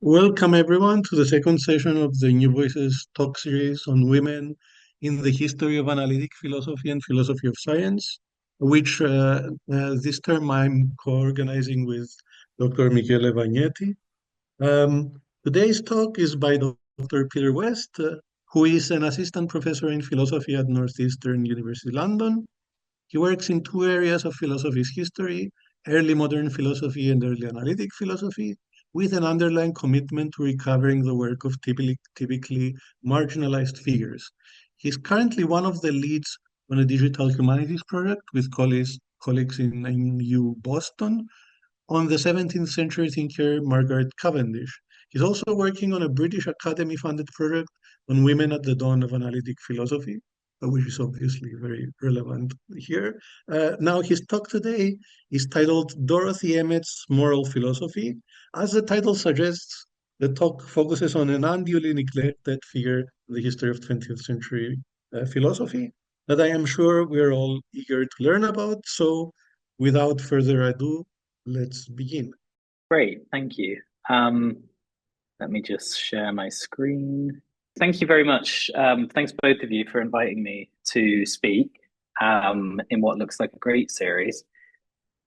Welcome everyone to the second session of the New Voices talk series on women in the history of analytic philosophy and philosophy of science, which this term I'm co-organizing with Dr. Michele Vagnetti. Today's talk is by Dr. Peter West, who is an assistant professor in philosophy at Northeastern University London. He works in two areas of philosophy's history, early modern philosophy and early analytic philosophy, with an underlying commitment to recovering the work of typically marginalized figures. He's currently one of the leads on a digital humanities project with colleagues in U Boston on the 17th century thinker Margaret Cavendish. He's also working on a British Academy funded project on women at the dawn of analytic philosophy, which is obviously very relevant here. Now, his talk today is titled Dorothy Emmet's Moral Philosophy. As the title suggests, the talk focuses on an unduly neglected figure in the history of 20th century philosophy that I am sure we're all eager to learn about. So, without further ado, let's begin. Great, thank you. Let me just share my screen. Thank you very much. Thanks both of you for inviting me to speak in what looks like a great series.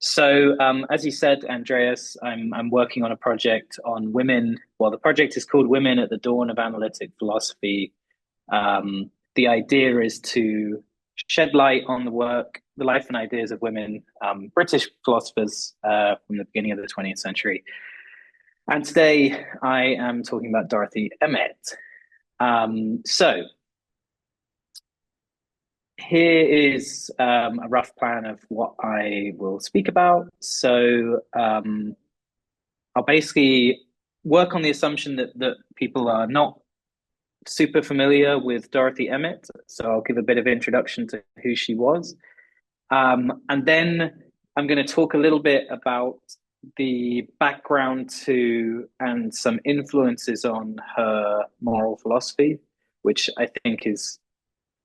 So, as you said, Andreas, I'm working on a project on women. Well, the project is called Women at the Dawn of Analytic Philosophy. The idea is to shed light on the life and ideas of women, British philosophers from the beginning of the 20th century. And today I am talking about Dorothy Emmet. So here is a rough plan of what I will speak about. So I'll basically work on the assumption that people are not super familiar with Dorothy Emmet. So I'll give a bit of introduction to who she was. And then I'm going to talk a little bit about the background to and some influences on her moral philosophy, which I think is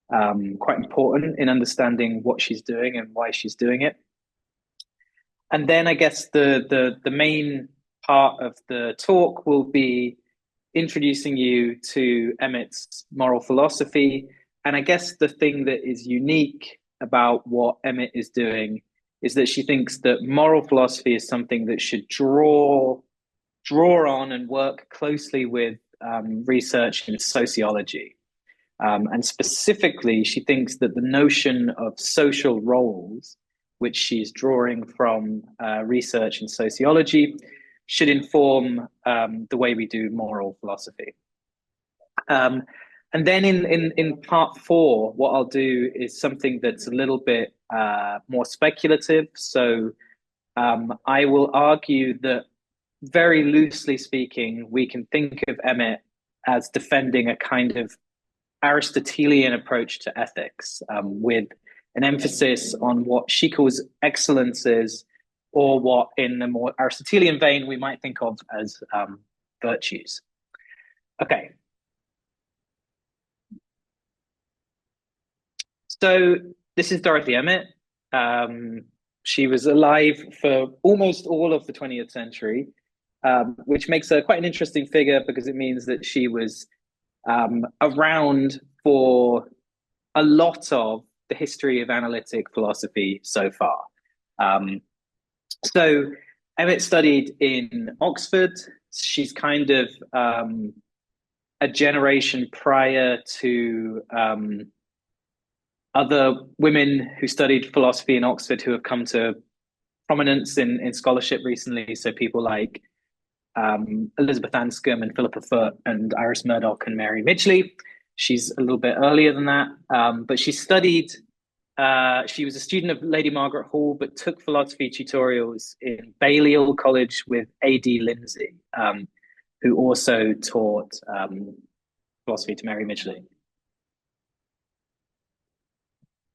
quite important in understanding what she's doing and why she's doing it. And then I guess the main part of the talk will be introducing you to Emmet's moral philosophy. And I guess the thing that is unique about what Emmet is doing is that she thinks that moral philosophy is something that should draw on and work closely with research in sociology. And specifically, she thinks that the notion of social roles, which she's drawing from research in sociology, should inform the way we do moral philosophy. And then in part four, what I'll do is something that's a little bit more speculative. So I will argue that, very loosely speaking, we can think of Emmet as defending a kind of Aristotelian approach to ethics, with an emphasis on what she calls excellences, or what in a more Aristotelian vein we might think of as virtues. Okay. So this is Dorothy Emmet. She was alive for almost all of the 20th century, which makes her quite an interesting figure because it means that she was around for a lot of the history of analytic philosophy so far. So Emmet studied in Oxford. She's kind of a generation prior to other women who studied philosophy in Oxford who have come to prominence in scholarship recently. So people like Elizabeth Anscombe and Philippa Foot and Iris Murdoch and Mary Midgley. She's a little bit earlier than that, but she studied. She was a student of Lady Margaret Hall, but took philosophy tutorials in Balliol College with A.D. Lindsay, who also taught philosophy to Mary Midgley.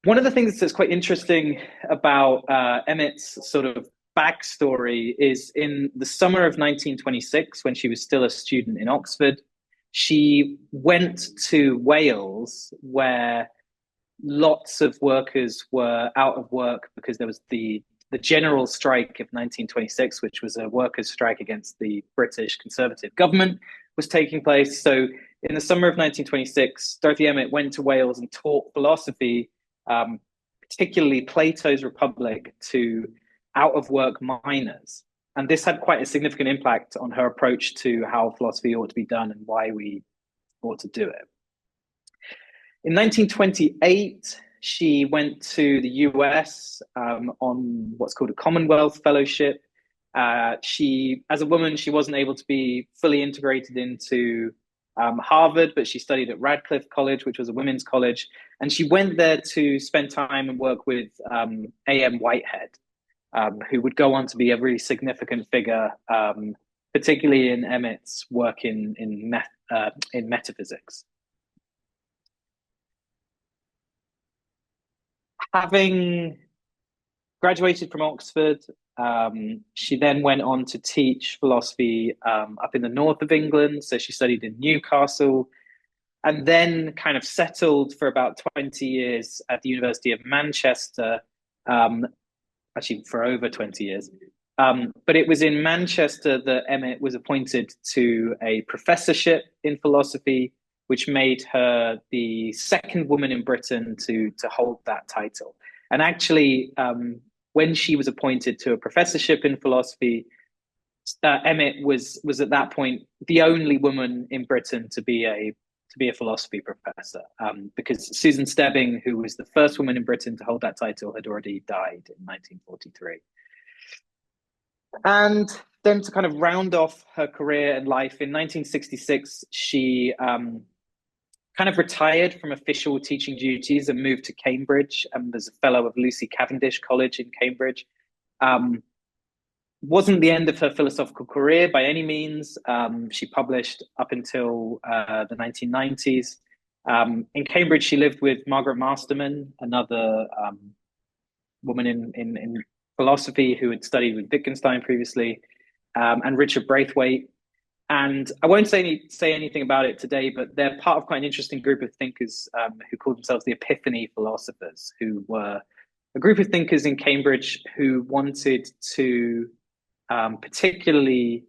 One of the things that's quite interesting about Emmet's sort of backstory is in the summer of 1926, when she was still a student in Oxford, she went to Wales, where lots of workers were out of work because there was the the general strike of 1926, which was a workers' strike against the British Conservative government, was taking place. So in the summer of 1926, Dorothy Emmet went to Wales and taught philosophy, particularly Plato's Republic, to out-of-work miners. And this had quite a significant impact on her approach to how philosophy ought to be done and why we ought to do it. In 1928, she went to the US on what's called a Commonwealth Fellowship. She, as a woman, she wasn't able to be fully integrated into Harvard, but she studied at Radcliffe College, which was a women's college. And she went there to spend time and work with A.M. Whitehead, who would go on to be a really significant figure, particularly in Emmet's work in metaphysics. Having graduated from Oxford, she then went on to teach philosophy up in the north of England. So she studied in Newcastle and then kind of settled for about 20 years at the University of Manchester, actually for over 20 years. But it was in Manchester that Emmet was appointed to a professorship in philosophy, which made her the second woman in Britain to hold that title. And actually, when she was appointed to a professorship in philosophy, Emmet was at that point the only woman in Britain to be a philosophy professor, because Susan Stebbing, who was the first woman in Britain to hold that title, had already died in 1943. And then to kind of round off her career and life, in 1966, she kind of retired from official teaching duties and moved to Cambridge and was a fellow of Lucy Cavendish College in Cambridge. Wasn't the end of her philosophical career by any means. She published up until the 1990s. In Cambridge, she lived with Margaret Masterman, another woman in philosophy who had studied with Wittgenstein previously, and Richard Braithwaite. And I won't say anything about it today, but they're part of quite an interesting group of thinkers who call themselves the Epiphany Philosophers, who were a group of thinkers in Cambridge who wanted to particularly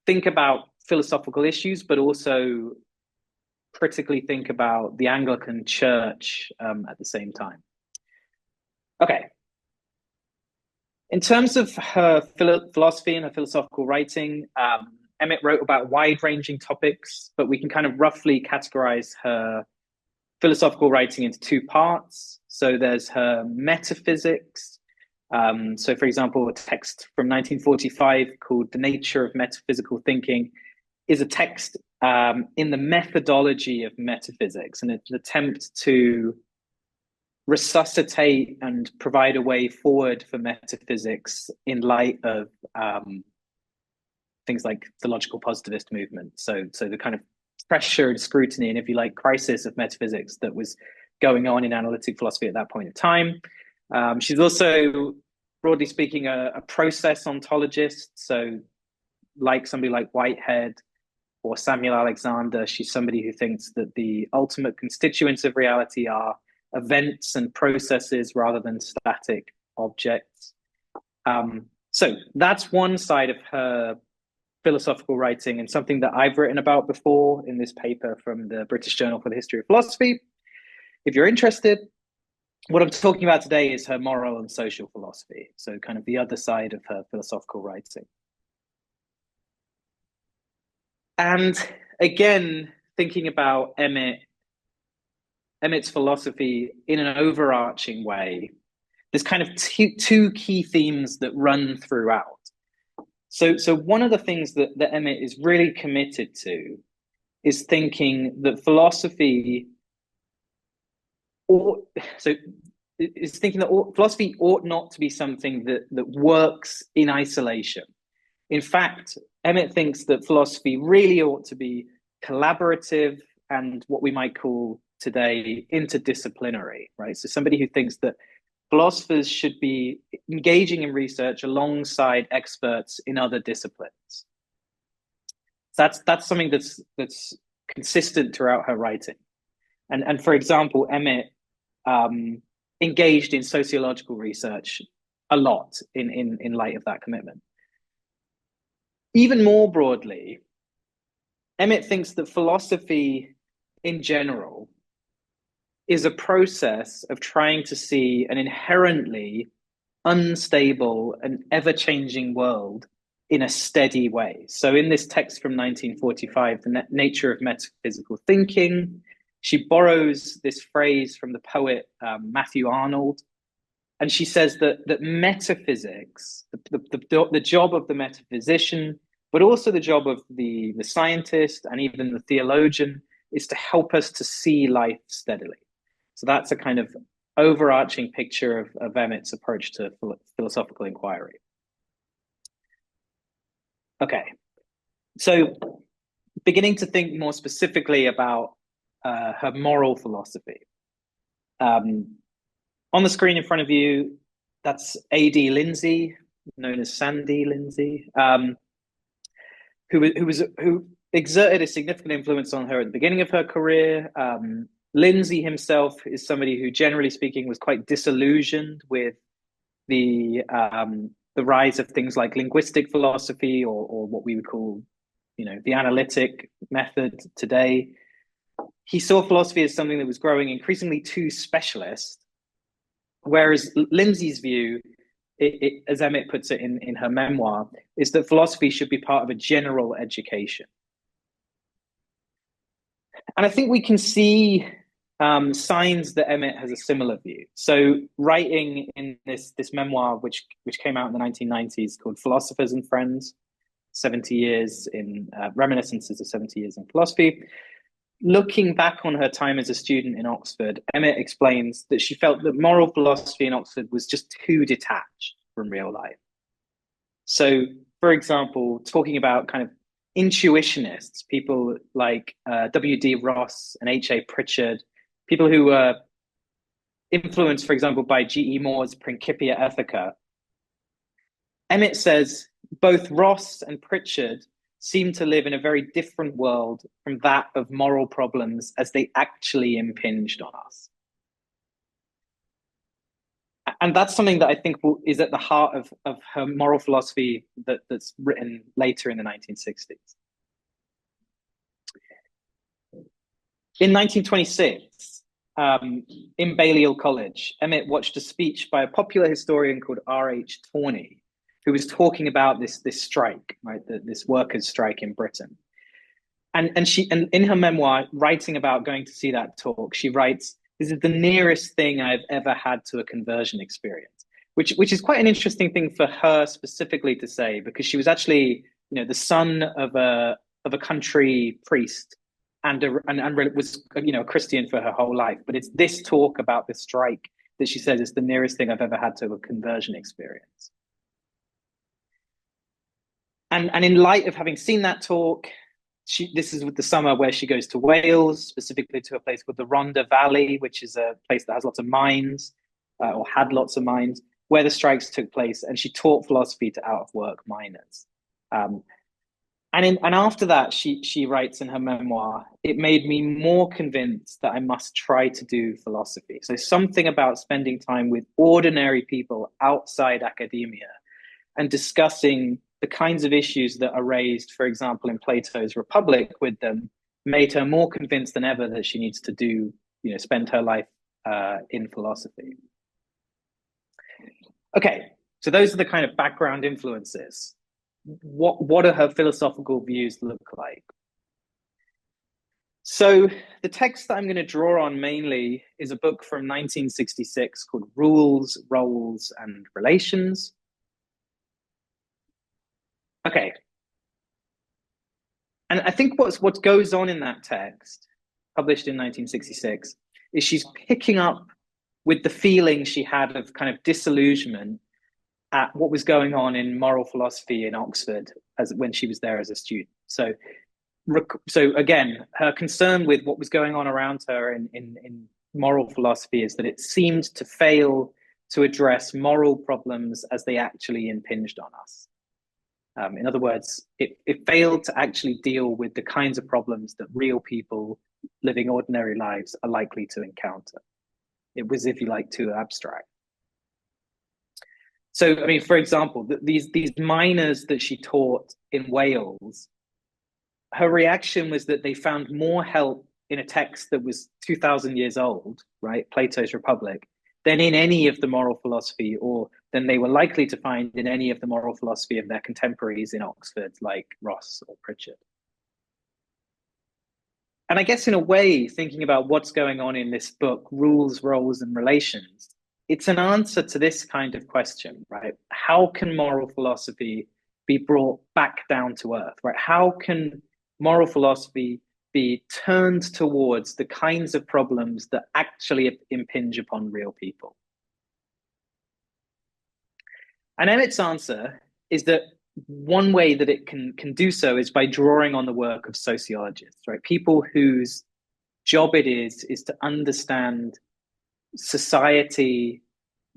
think about philosophical issues, but also critically think about the Anglican Church at the same time. Okay. In terms of her philosophy and her philosophical writing, Emmet wrote about wide-ranging topics, but we can kind of roughly categorize her philosophical writing into two parts. So there's her metaphysics. So, for example, a text from 1945 called The Nature of Metaphysical Thinking is a text in the methodology of metaphysics, and it's an attempt to resuscitate and provide a way forward for metaphysics in light of things like the logical positivist movement. So the kind of pressure and scrutiny and, if you like, crisis of metaphysics that was going on in analytic philosophy at that point in time. She's also, broadly speaking, a process ontologist. So like somebody like Whitehead or Samuel Alexander, she's somebody who thinks that the ultimate constituents of reality are events and processes rather than static objects. So that's one side of her philosophical writing, and something that I've written about before in this paper from the British Journal for the History of Philosophy. If you're interested, what I'm talking about today is her moral and social philosophy, so kind of the other side of her philosophical writing. And again, thinking about Emmet's philosophy in an overarching way, there's kind of two key themes that run throughout. So one of the things that Emmet is really committed to is thinking that philosophy philosophy ought not to be something that works in isolation. In fact, Emmet thinks that philosophy really ought to be collaborative and what we might call today interdisciplinary, right? So somebody who thinks that philosophers should be engaging in research alongside experts in other disciplines. That's something that's consistent throughout her writing. And for example, Emmet engaged in sociological research a lot in light of that commitment. Even more broadly, Emmet thinks that philosophy in general is a process of trying to see an inherently unstable and ever-changing world in a steady way. So in this text from 1945, The Nature of Metaphysical Thinking, she borrows this phrase from the poet Matthew Arnold, and she says that metaphysics, the job of the metaphysician, but also the job of the scientist and even the theologian, is to help us to see life steadily. So that's a kind of overarching picture of Emmet's approach to philosophical inquiry. Okay, so beginning to think more specifically about her moral philosophy. On the screen in front of you, that's A.D. Lindsay, known as Sandy Lindsay, who exerted a significant influence on her at the beginning of her career. Lindsay himself is somebody who, generally speaking, was quite disillusioned with the rise of things like linguistic philosophy, or what we would call, the analytic method today. He saw philosophy as something that was growing increasingly too specialist, whereas Lindsay's view, as Emmet puts it in her memoir, is that philosophy should be part of a general education. And I think we can see signs that Emmet has a similar view. So writing in this memoir, which came out in the 1990s, called Philosophers and Friends, 70 years in reminiscences of 70 years in philosophy, looking back on her time as a student in Oxford, Emmet explains that she felt that moral philosophy in Oxford was just too detached from real life. So, for example, talking about kind of intuitionists, people like W.D. Ross and H.A. Pritchard, people who were influenced, for example, by G.E. Moore's Principia Ethica. Emmet says both Ross and Pritchard seem to live in a very different world from that of moral problems as they actually impinged on us. And that's something that I think is at the heart of her moral philosophy that's written later in the 1960s. In 1926, in Balliol College, Emmet watched a speech by a popular historian called R.H. Tawney, who was talking about this strike, right, this workers' strike in Britain. And in her memoir, writing about going to see that talk, she writes, "This is the nearest thing I've ever had to a conversion experience," which is quite an interesting thing for her specifically to say, because she was actually, the son of a country priest and was, a Christian for her whole life. But it's this talk about the strike that she says is the nearest thing I've ever had to a conversion experience. And in light of having seen that talk, this is with the summer where she goes to Wales, specifically to a place called the Rhondda Valley, which is a place that has lots of mines, or had lots of mines, where the strikes took place. And she taught philosophy to out-of-work miners. And after that, she writes in her memoir, "It made me more convinced that I must try to do philosophy." So something about spending time with ordinary people outside academia and discussing the kinds of issues that are raised, for example, in Plato's Republic with them, made her more convinced than ever that she needs to spend her life in philosophy. Okay, so those are the kind of background influences. What do her philosophical views look like? So the text that I'm going to draw on mainly is a book from 1966 called Rules, Roles, and Relations. Okay. And I think what goes on in that text, published in 1966, is she's picking up with the feeling she had of kind of disillusionment at what was going on in moral philosophy in Oxford when she was there as a student. So again, her concern with what was going on around her in moral philosophy is that it seemed to fail to address moral problems as they actually impinged on us. In other words, it failed to actually deal with the kinds of problems that real people living ordinary lives are likely to encounter. It was, if you like, too abstract. So, I mean, for example, these miners that she taught in Wales, her reaction was that they found more help in a text that was 2,000 years old, right, Plato's Republic, than in any of the moral philosophy, or than they were likely to find in any of the moral philosophy of their contemporaries in Oxford, like Ross or Pritchard. And I guess in a way, thinking about what's going on in this book, Rules, Roles, and Relations, it's an answer to this kind of question, right? How can moral philosophy be brought back down to earth, right? How can moral philosophy be turned towards the kinds of problems that actually impinge upon real people? And Emmet's answer is that one way that it can do so is by drawing on the work of sociologists, right? People whose job it is to understand society,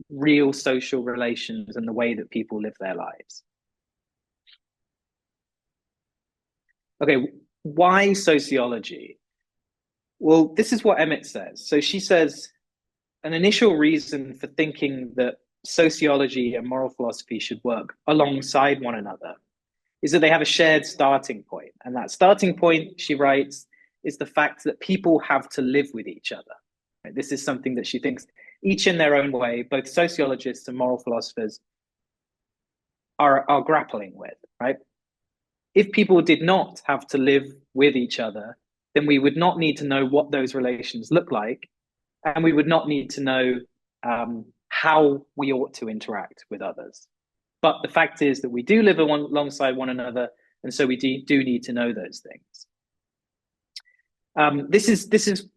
real social relations, and the way that people live their lives. Okay, why sociology? Well, this is what Emmet says. So she says, an initial reason for thinking that sociology and moral philosophy should work alongside one another is that they have a shared starting point. And that starting point, she writes, is the fact that people have to live with each other. Right? This is something that she thinks, each in their own way, both sociologists and moral philosophers are grappling with, right? If people did not have to live with each other, then we would not need to know what those relations look like, and we would not need to know how we ought to interact with others. But the fact is that we do live alongside one another, and so we do need to know those things. This is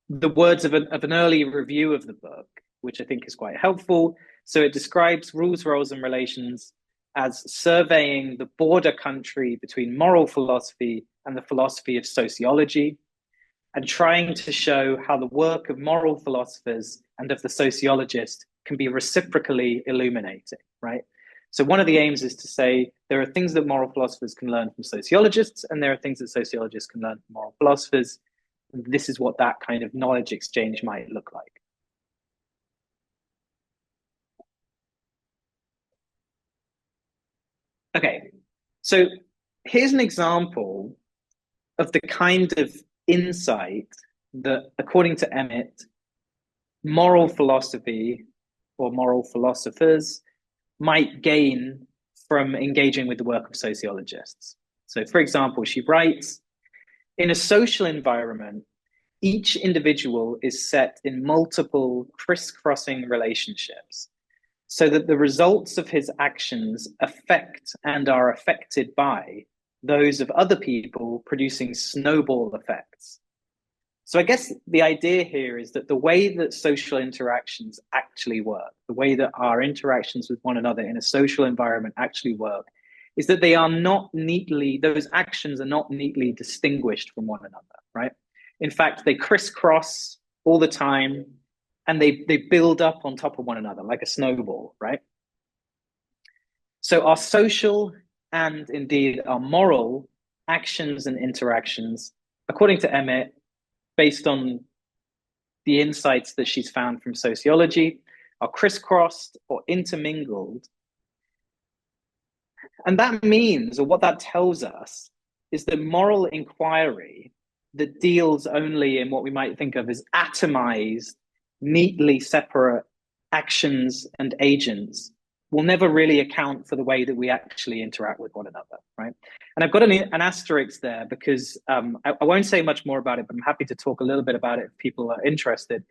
the words of an early review of the book, which I think is quite helpful. So it describes Rules, Roles, and Relations as surveying the border country between moral philosophy and the philosophy of sociology, and trying to show how the work of moral philosophers and of the sociologist can be reciprocally illuminating, right? So one of the aims is to say there are things that moral philosophers can learn from sociologists, and there are things that sociologists can learn from moral philosophers. And this is what that kind of knowledge exchange might look like. Okay, so here's an example of the kind of insight that, according to Emmet, moral philosophy or moral philosophers might gain from engaging with the work of sociologists. So, for example, she writes, in a social environment, each individual is set in multiple crisscrossing relationships, so that the results of his actions affect and are affected by those of other people, producing snowball effects. So I guess the idea here is that the way that social interactions actually work, the way that our interactions with one another in a social environment actually work, is that they are not neatly, those actions are not neatly distinguished from one another, right? In fact, they crisscross all the time, and they build up on top of one another like a snowball, right? So our social and indeed our moral actions and interactions, according to Emmet, based on the insights that she's found from sociology, are crisscrossed or intermingled. And that means, or what that tells us, is that moral inquiry that deals only in what we might think of as atomized, neatly separate actions and agents will never really account for the way that we actually interact with one another, right? And I've got an asterisk there because I won't say much more about it, but I'm happy to talk a little bit about it if people are interested.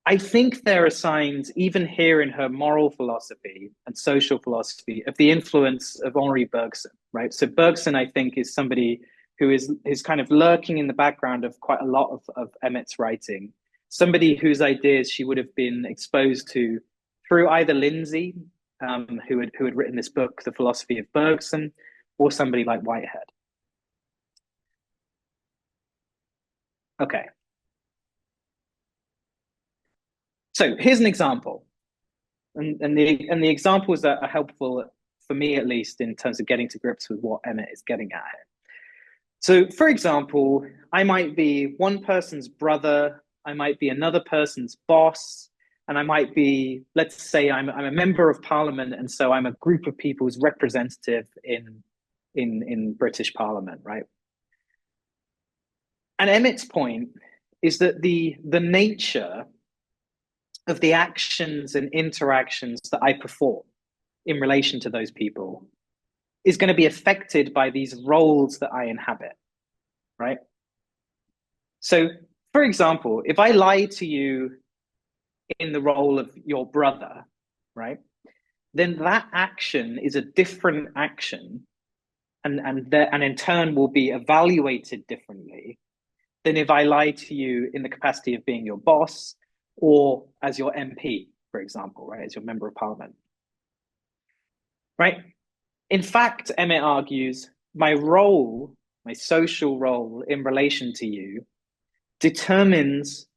I think there are signs, even here in her moral philosophy and social philosophy, of the influence of Henri Bergson, right? So Bergson, I think, is somebody who is kind of lurking in the background of quite a lot of Emmet's writing, somebody whose ideas she would have been exposed to through either Lindsay, who had written this book, The Philosophy of Bergson, or somebody like Whitehead. Okay. So here's an example. And the examples that are helpful, for me at least, in terms of getting to grips with what Emmet is getting at here. So, for example, I might be one person's brother, I might be another person's boss, and I might be, let's say I'm a member of parliament, and so I'm a group of people's representative in British Parliament, right? And Emmet's point is that the nature of the actions and interactions that I perform in relation to those people is going to be affected by these roles that I inhabit, right? So, for example, if I lie to you in the role of your brother, right, then that action is a different action, and in turn will be evaluated differently than if I lie to you in the capacity of being your boss or as your MP, for example, right, as your member of parliament, right? In fact, Emmet argues, my role, my social role in relation to you determines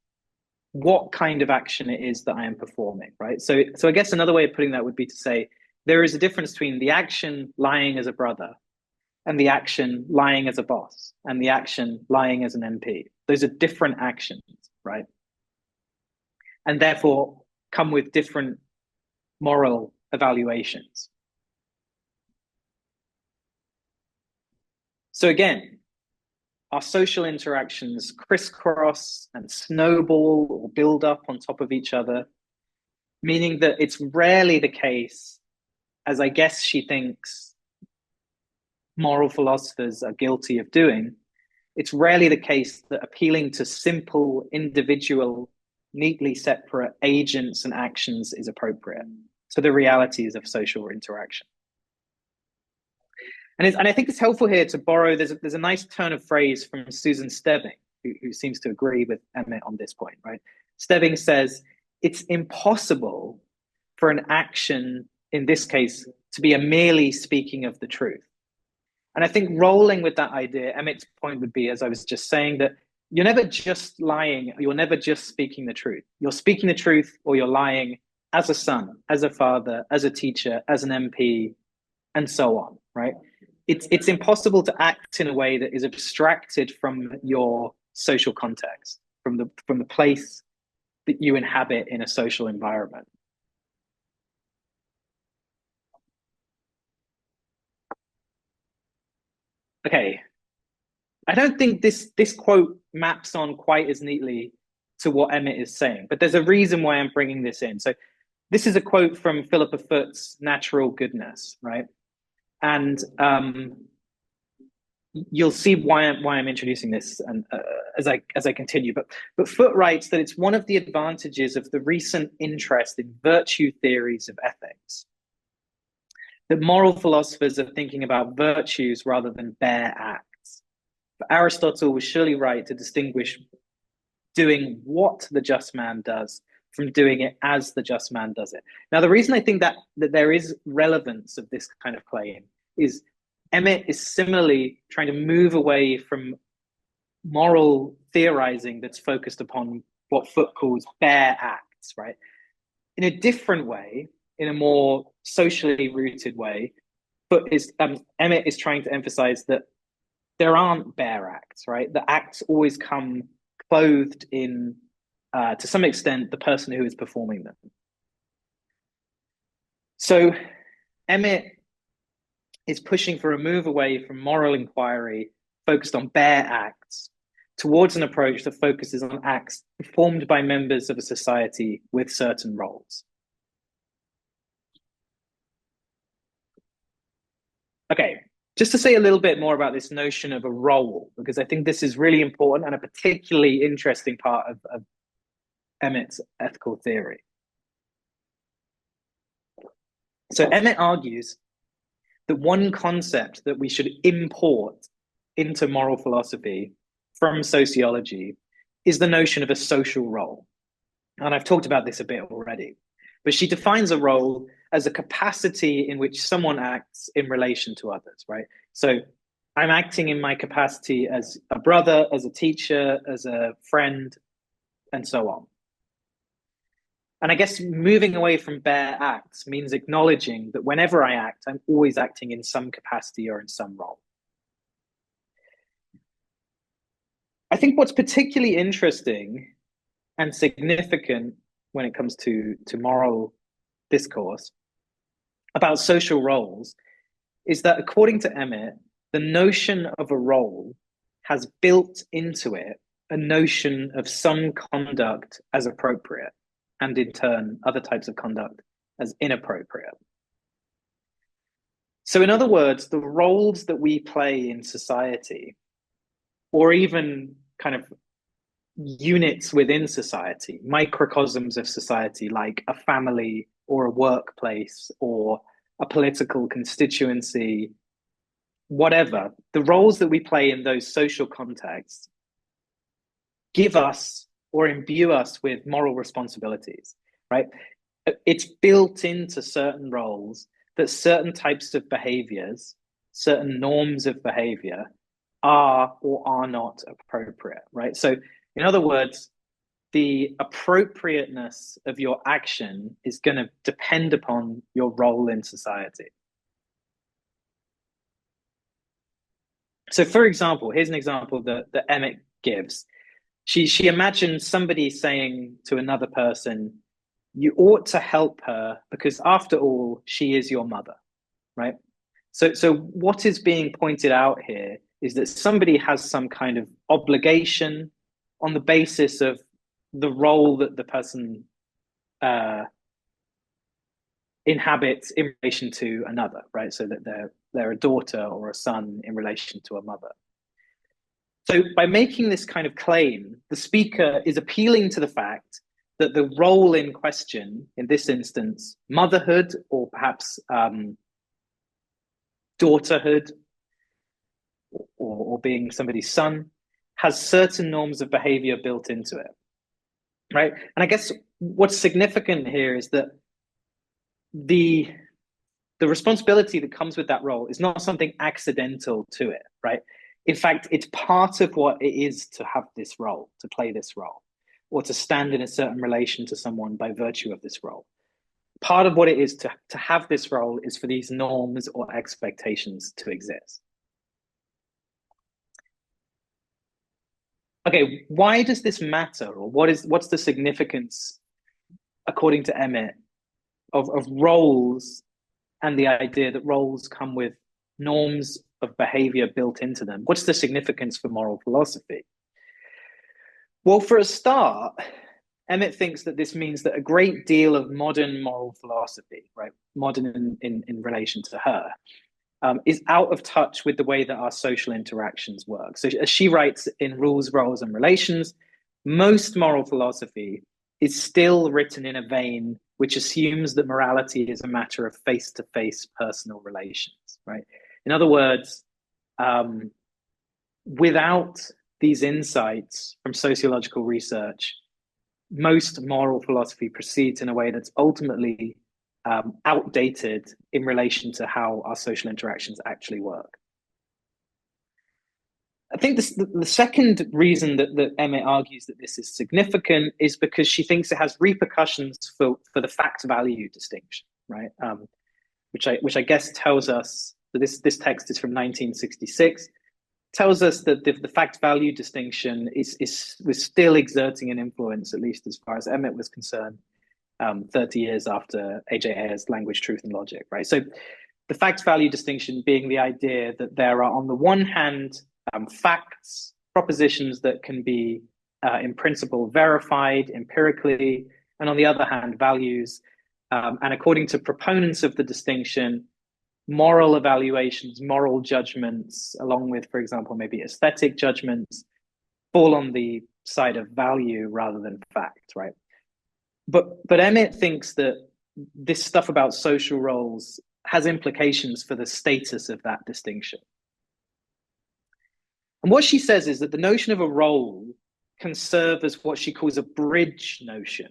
what kind of action it is that I am performing, right? So I guess another way of putting that would be to say, there is a difference between the action lying as a brother and the action lying as a boss and the action lying as an MP. Those are different actions, right? And therefore come with different moral evaluations. So again, our social interactions crisscross and snowball or build up on top of each other, meaning that it's rarely the case, as I guess she thinks moral philosophers are guilty of doing, it's rarely the case that appealing to simple, individual, neatly separate agents and actions is appropriate to the realities of social interaction. And I think it's helpful here to borrow, there's a nice turn of phrase from Susan Stebbing, who seems to agree with Emmet on this point, right? Stebbing says, it's impossible for an action, in this case, to be a merely speaking of the truth. And I think rolling with that idea, Emmet's point would be, as I was just saying, that you're never just lying, you're never just speaking the truth. You're speaking the truth or you're lying as a son, as a father, as a teacher, as an MP, and so on, right? It's impossible to act in a way that is abstracted from your social context, from the place that you inhabit in a social environment. Okay, I don't think this quote maps on quite as neatly to what Emmet is saying, but there's a reason why I'm bringing this in. So this is a quote from Philippa Foot's Natural Goodness, right? And you'll see why I'm introducing this, and as I continue. But Foot writes that it's one of the advantages of the recent interest in virtue theories of ethics that moral philosophers are thinking about virtues rather than bare acts. But Aristotle was surely right to distinguish doing what the just man does from doing it as the just man does it. Now, the reason I think that there is relevance of this kind of claim is Emmet is similarly trying to move away from moral theorizing that's focused upon what Foot calls bare acts, right? In a different way, in a more socially rooted way, Emmet is trying to emphasize that there aren't bare acts, right? The acts always come clothed in, to some extent, the person who is performing them. So Emmet is pushing for a move away from moral inquiry focused on bare acts towards an approach that focuses on acts performed by members of a society with certain roles. Okay, just to say a little bit more about this notion of a role, because I think this is really important and a particularly interesting part of Emmet's ethical theory. So Emmet argues that one concept that we should import into moral philosophy from sociology is the notion of a social role. And I've talked about this a bit already, but she defines a role as a capacity in which someone acts in relation to others, right? So I'm acting in my capacity as a brother, as a teacher, as a friend, and so on. And I guess moving away from bare acts means acknowledging that whenever I act, I'm always acting in some capacity or in some role. I think what's particularly interesting and significant when it comes to moral discourse about social roles is that, according to Emmet, the notion of a role has built into it a notion of some conduct as appropriate, and in turn, other types of conduct as inappropriate. So, in other words, the roles that we play in society, or even kind of units within society, microcosms of society, like a family or a workplace or a political constituency, whatever, the roles that we play in those social contexts give us or imbue us with moral responsibilities, right? It's built into certain roles that certain types of behaviors, certain norms of behavior are or are not appropriate, right? So, in other words, the appropriateness of your action is going to depend upon your role in society. So, for example, here's an example that Emmet gives. She imagines somebody saying to another person, you ought to help her because, after all, she is your mother, right? So what is being pointed out here is that somebody has some kind of obligation on the basis of the role that the person inhabits in relation to another, right? So that they're a daughter or a son in relation to a mother. So by making this kind of claim, the speaker is appealing to the fact that the role in question, in this instance, motherhood or perhaps daughterhood or being somebody's son, has certain norms of behavior built into it, right? And I guess what's significant here is that the responsibility that comes with that role is not something accidental to it, right? In fact, it's part of what it is to have this role, to play this role, or to stand in a certain relation to someone by virtue of this role. Part of what it is to have this role is for these norms or expectations to exist. Okay, why does this matter? Or what's the significance, according to Emmet, of roles and the idea that roles come with norms of behavior built into them? What's the significance for moral philosophy? Well, for a start, Emmet thinks that this means that a great deal of modern moral philosophy, right, modern in relation to her, is out of touch with the way that our social interactions work. So as she writes in Rules, Roles, and Relations, most moral philosophy is still written in a vein which assumes that morality is a matter of face-to-face personal relations, right? In other words, without these insights from sociological research, most moral philosophy proceeds in a way that's ultimately outdated in relation to how our social interactions actually work. I think the second reason that Emmet argues that this is significant is because she thinks it has repercussions for the fact-value distinction, right? Which I guess tells us that this text is from 1966, tells us that the fact-value distinction was still exerting an influence, at least as far as Emmet was concerned, 30 years after A.J. Ayer's Language, Truth, and Logic, right? So the fact-value distinction being the idea that there are, on the one hand, facts, propositions that can be, in principle, verified empirically, and on the other hand, values. And according to proponents of the distinction, moral evaluations, moral judgments, along with, for example, maybe aesthetic judgments, fall on the side of value rather than fact, right? But Emmet thinks that this stuff about social roles has implications for the status of that distinction. And what she says is that the notion of a role can serve as what she calls a bridge notion.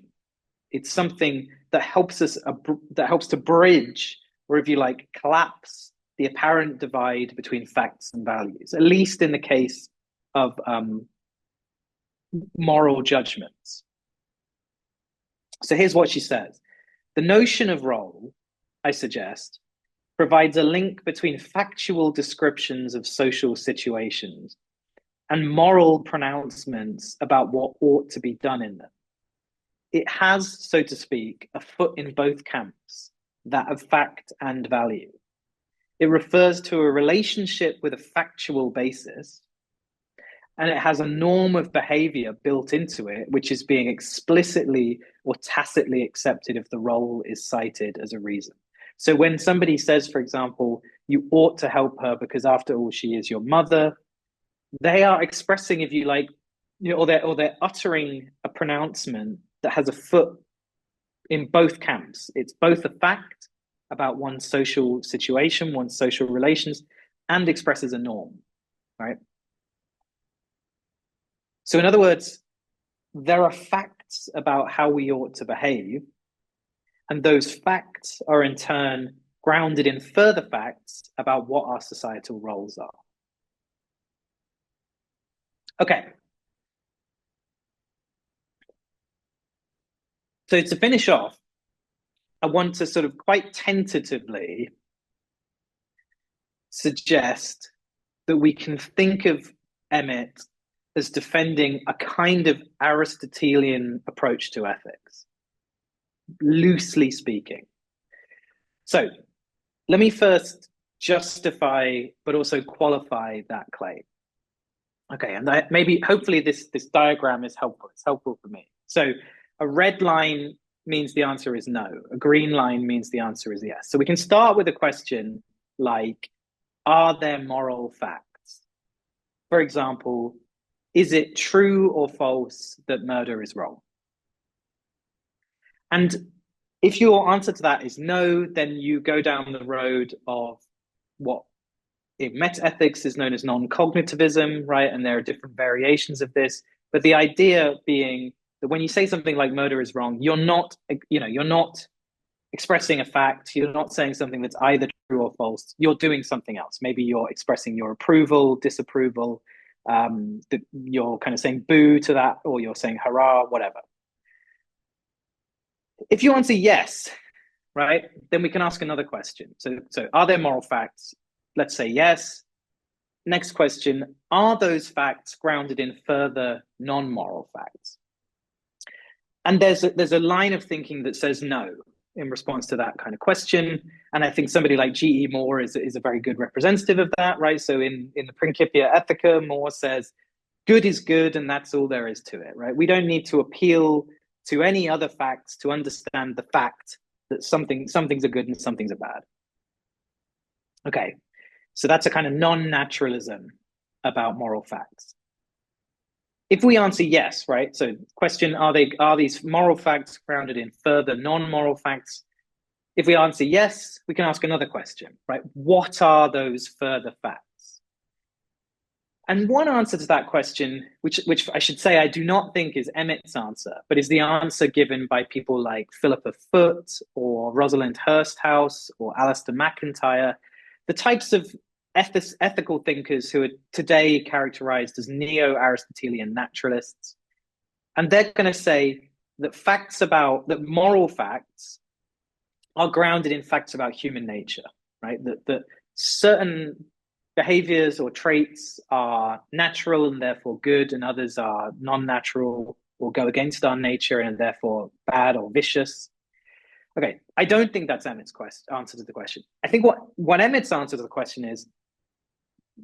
It's something that helps to bridge, or if you like, collapse the apparent divide between facts and values, at least in the case of moral judgments. So here's what she says. The notion of role, I suggest, provides a link between factual descriptions of social situations and moral pronouncements about what ought to be done in them. it has, so to speak, a foot in both camps, that of fact and value. It refers to a relationship with a factual basis, and it has a norm of behavior built into it, which is being explicitly or tacitly accepted if the role is cited as a reason. So when somebody says, for example, you ought to help her because after all, she is your mother, they are expressing, if you like, or they're uttering a pronouncement that has a foot in both camps. It's both a fact about one's social situation, one's social relations, and expresses a norm, right? So in other words, there are facts about how we ought to behave, and those facts are in turn grounded in further facts about what our societal roles are. Okay. So to finish off, I want to sort of quite tentatively suggest that we can think of Emmet as defending a kind of Aristotelian approach to ethics, loosely speaking. So let me first justify, but also qualify that claim. Okay, and hopefully this diagram is helpful. It's helpful for me. So a red line means the answer is no. A green line means the answer is yes. So we can start with a question like, are there moral facts? For example, is it true or false that murder is wrong? And if your answer to that is no, then you go down the road of what in metaethics is known as non-cognitivism, right? And there are different variations of this. But the idea being that when you say something like murder is wrong, you're not expressing a fact. You're not saying something that's either true or false. You're doing something else. Maybe you're expressing your approval, disapproval. You're kind of saying boo to that, or you're saying hurrah, whatever. If you answer yes, right, then we can ask another question. So are there moral facts? Let's say yes. Next question, are those facts grounded in further non-moral facts? And there's a line of thinking that says no in response to that kind of question. And I think somebody like G.E. Moore is a very good representative of that, right? So in the Principia Ethica, Moore says, good is good, and that's all there is to it, right? We don't need to appeal to any other facts to understand the fact that something's are good and something's are bad. Okay, so that's a kind of non-naturalism about moral facts. If we answer yes, right? So question, are these moral facts grounded in further non-moral facts? If we answer yes, we can ask another question, right? What are those further facts? And one answer to that question, which I should say I do not think is Emmet's answer, but is the answer given by people like Philippa Foot or Rosalind Hursthouse or Alistair McIntyre, the types of ethical thinkers who are today characterized as neo-Aristotelian naturalists. And they're going to say that moral facts are grounded in facts about human nature, right? That certain behaviors or traits are natural and therefore good, and others are non-natural or go against our nature and therefore bad or vicious. Okay, I don't think that's Emmet's answer to the question. I think what Emmet's answer to the question is,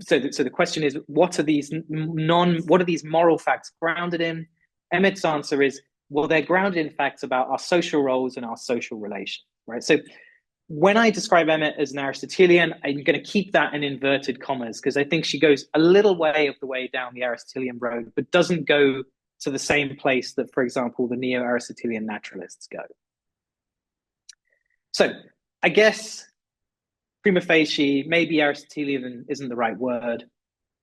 so the question is, what are these moral facts grounded in? Emmet's answer is, well, they're grounded in facts about our social roles and our social relations, right? So when I describe Emmet as an Aristotelian, I'm going to keep that in inverted commas because I think she goes a little way of the way down the Aristotelian road, but doesn't go to the same place that, for example, the neo-Aristotelian naturalists go. So I guess prima facie, maybe Aristotelian isn't the right word,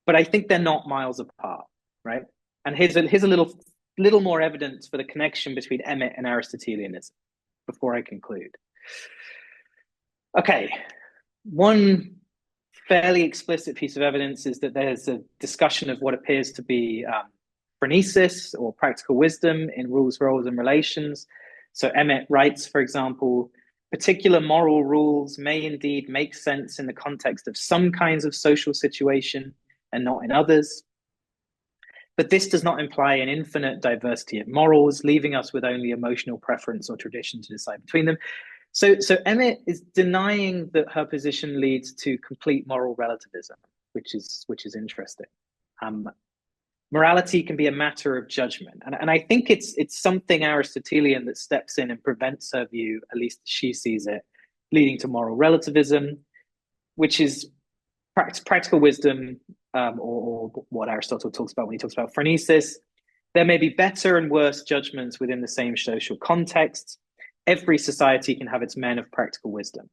but I think they're not miles apart, right? And here's a little more evidence for the connection between Emmet and Aristotelianism before I conclude. Okay, one fairly explicit piece of evidence is that there's a discussion of what appears to be phronesis or practical wisdom in rules, roles, and relations. So Emmet writes, for example, particular moral rules may indeed make sense in the context of some kinds of social situation and not in others. But this does not imply an infinite diversity of morals, leaving us with only emotional preference or tradition to decide between them. So Emmet is denying that her position leads to complete moral relativism, which is interesting. Morality can be a matter of judgment, and I think it's something Aristotelian that steps in and prevents her view, at least she sees it, leading to moral relativism, which is practical wisdom, or what Aristotle talks about when he talks about phronesis. There may be better and worse judgments within the same social context. Every society can have its men of practical wisdom.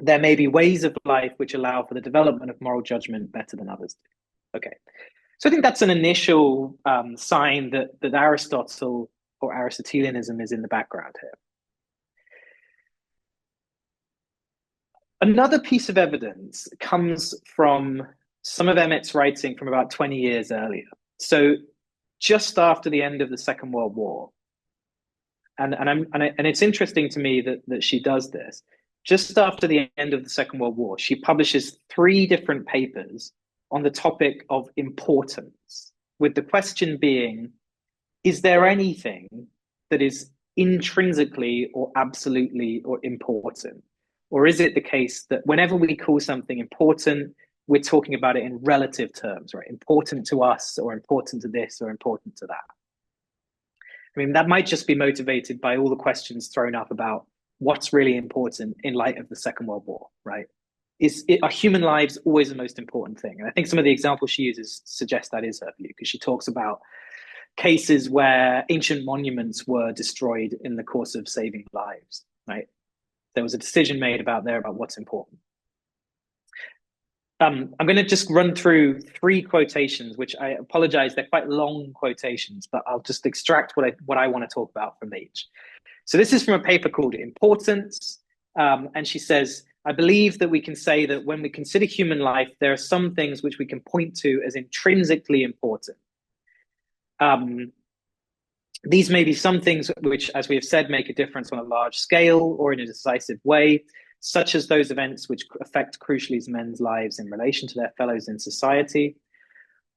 There may be ways of life which allow for the development of moral judgment better than others do. Okay, so I think that's an initial sign that Aristotle or Aristotelianism is in the background here. Another piece of evidence comes from some of Emmet's writing from about 20 years earlier. So just after the end of the Second World War. And it's interesting to me that she does this. Just after the end of the Second World War, she publishes 3 different papers on the topic of importance, with the question being, is there anything that is intrinsically or absolutely or important? Or is it the case that whenever we call something important, we're talking about it in relative terms, right? Important to us, or important to this, or important to that. I mean, that might just be motivated by all the questions thrown up about what's really important in light of the Second World War, right? Are human lives always the most important thing? And I think some of the examples she uses suggest that is her view, because she talks about cases where ancient monuments were destroyed in the course of saving lives, right? There was a decision made about what's important. I'm going to just run through 3 quotations, which I apologize, they're quite long quotations, but I'll just extract what I want to talk about from each. So this is from a paper called Importance, and she says, I believe that we can say that when we consider human life, there are some things which we can point to as intrinsically important. These may be some things which, as we have said, make a difference on a large scale or in a decisive way, such as those events which affect crucially men's lives in relation to their fellows in society.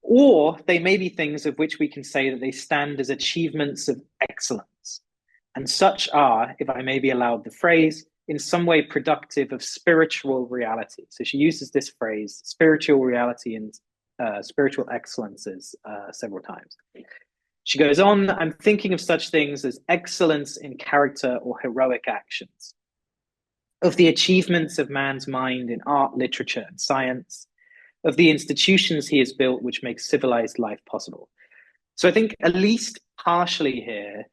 Or they may be things of which we can say that they stand as achievements of excellence. And such are, if I may be allowed the phrase, in some way productive of spiritual reality. So she uses this phrase, spiritual reality and spiritual excellences, several times. She goes on, I'm thinking of such things as excellence in character or heroic actions, of the achievements of man's mind in art, literature, and science, of the institutions he has built which make civilized life possible. So I think at least partially here,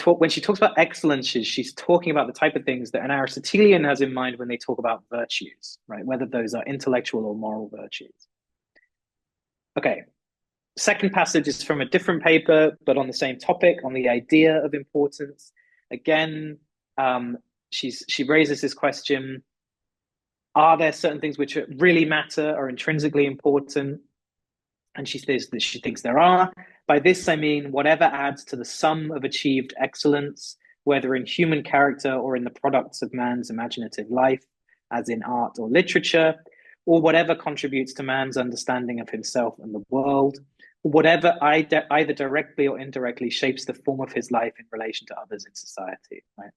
when she talks about excellences, she's talking about the type of things that an Aristotelian has in mind when they talk about virtues, right? Whether those are intellectual or moral virtues. Okay, second passage is from a different paper, but on the same topic, on the idea of importance. Again, she raises this question, are there certain things which really matter, or intrinsically important? And she says that she thinks there are. By this, I mean, whatever adds to the sum of achieved excellence, whether in human character or in the products of man's imaginative life, as in art or literature, or whatever contributes to man's understanding of himself and the world, or whatever either directly or indirectly shapes the form of his life in relation to others in society, right?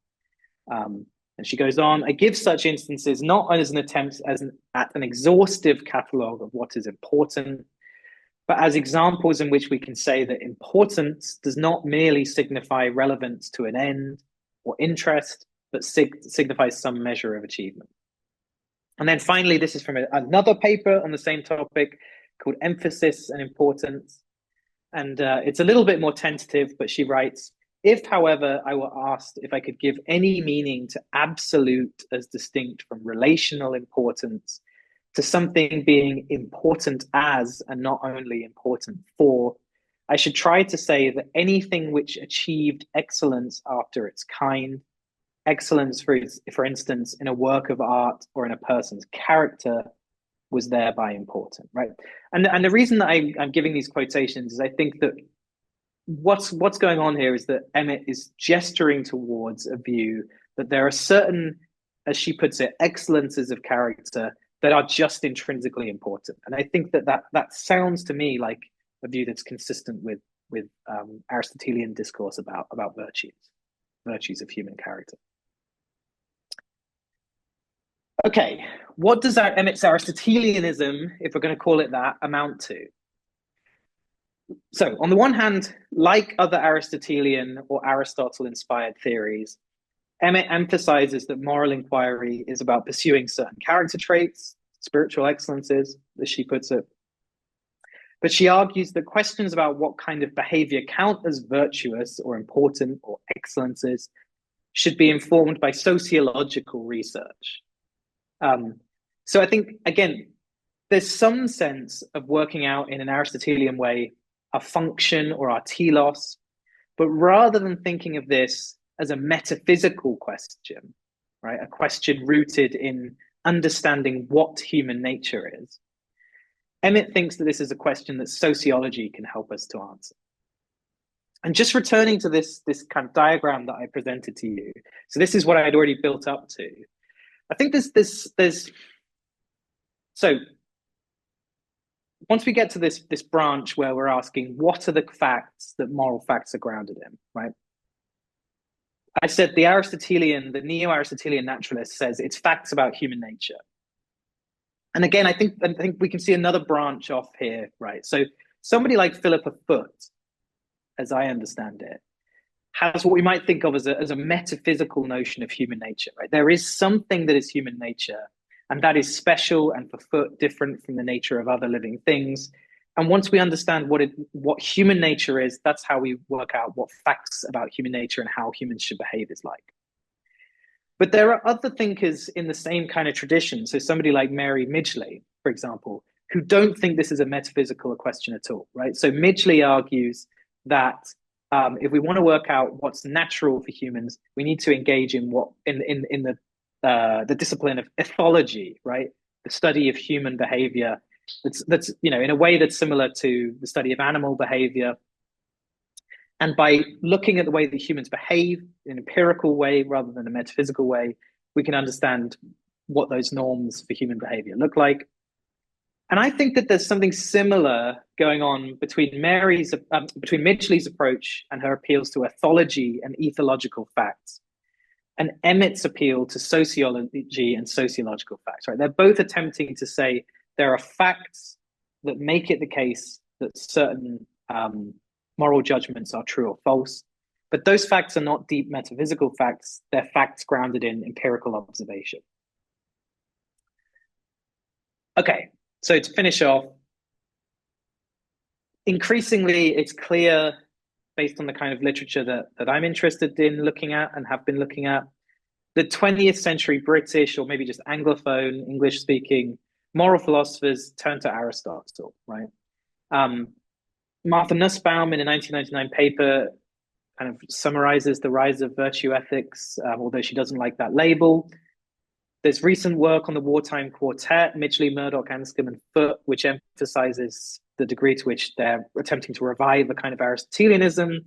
And she goes on, I give such instances not as an attempt at an exhaustive catalogue of what is important, but as examples in which we can say that importance does not merely signify relevance to an end or interest, but signifies some measure of achievement. And then finally, this is from another paper on the same topic called Emphasis and Importance. And it's a little bit more tentative, but she writes, if, however, I were asked if I could give any meaning to absolute as distinct from relational importance, to something being important as and not only important for, I should try to say that anything which achieved excellence after its kind, excellence, for instance, in a work of art or in a person's character, was thereby important, right? And the reason that I'm giving these quotations is I think that what's going on here is that Emmet is gesturing towards a view that there are certain, as she puts it, excellences of character that are just intrinsically important. And I think that sounds to me like a view that's consistent with Aristotelian discourse about virtues of human character. Okay, what does Emmet's Aristotelianism, if we're going to call it that, amount to? So on the one hand, like other Aristotelian or Aristotle-inspired theories, Emmet emphasizes that moral inquiry is about pursuing certain character traits, spiritual excellences, as she puts it. But she argues that questions about what kind of behavior count as virtuous or important or excellences should be informed by sociological research. So I think, again, there's some sense of working out in an Aristotelian way a function or our telos, but rather than thinking of this as a metaphysical question, right, a question rooted in understanding what human nature is, Emmet thinks that this is a question that sociology can help us to answer. And just returning to this kind of diagram that I presented to you, so this is what I had already built up to. I think there's so once we get to this branch where we're asking what are the facts that moral facts are grounded in, right? I said the neo-Aristotelian naturalist says it's facts about human nature. And again, I think we can see another branch off here, right? So somebody like Philippa Foot, as I understand it, has what we might think of as a metaphysical notion of human nature, right? There is something that is human nature, and that is special and for Foot different from the nature of other living things. And once we understand what human nature is, that's how we work out what facts about human nature and how humans should behave is like. But there are other thinkers in the same kind of tradition. So somebody like Mary Michele, for example, who don't think this is a metaphysical question at all, right? So Michele argues that if we want to work out what's natural for humans, we need to engage in the discipline of ethology, right? The study of human behavior. That's in a way that's similar to the study of animal behavior. And by looking at the way that humans behave in an empirical way rather than a metaphysical way, we can understand what those norms for human behavior look like. And I think that there's something similar going on between Michele's approach and her appeals to ethology and ethological facts, and Emmet's appeal to sociology and sociological facts. Right? They're both attempting to say there are facts that make it the case that certain moral judgments are true or false, but those facts are not deep metaphysical facts. They're facts grounded in empirical observation. Okay. So to finish off, increasingly it's clear, based on the kind of literature that I'm interested in looking at and have been looking at, the 20th century British, or maybe just Anglophone, English-speaking moral philosophers turn to Aristotle, right? Martha Nussbaum, in a 1999 paper, kind of summarizes the rise of virtue ethics, although she doesn't like that label. There's recent work on the Wartime Quartet, Michele, Murdoch, Anscombe, and Foot, which emphasizes the degree to which they're attempting to revive a kind of Aristotelianism.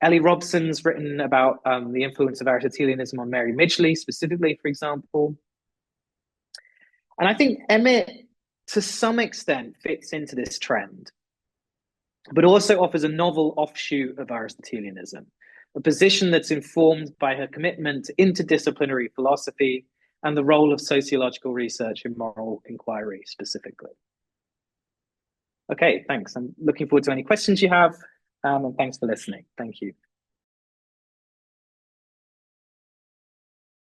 Ellie Robson's written about the influence of Aristotelianism on Mary Michele, specifically, for example. And I think Emmet, to some extent, fits into this trend, but also offers a novel offshoot of Aristotelianism, a position that's informed by her commitment to interdisciplinary philosophy and the role of sociological research in moral inquiry specifically. Okay, thanks. I'm looking forward to any questions you have, and thanks for listening. Thank you.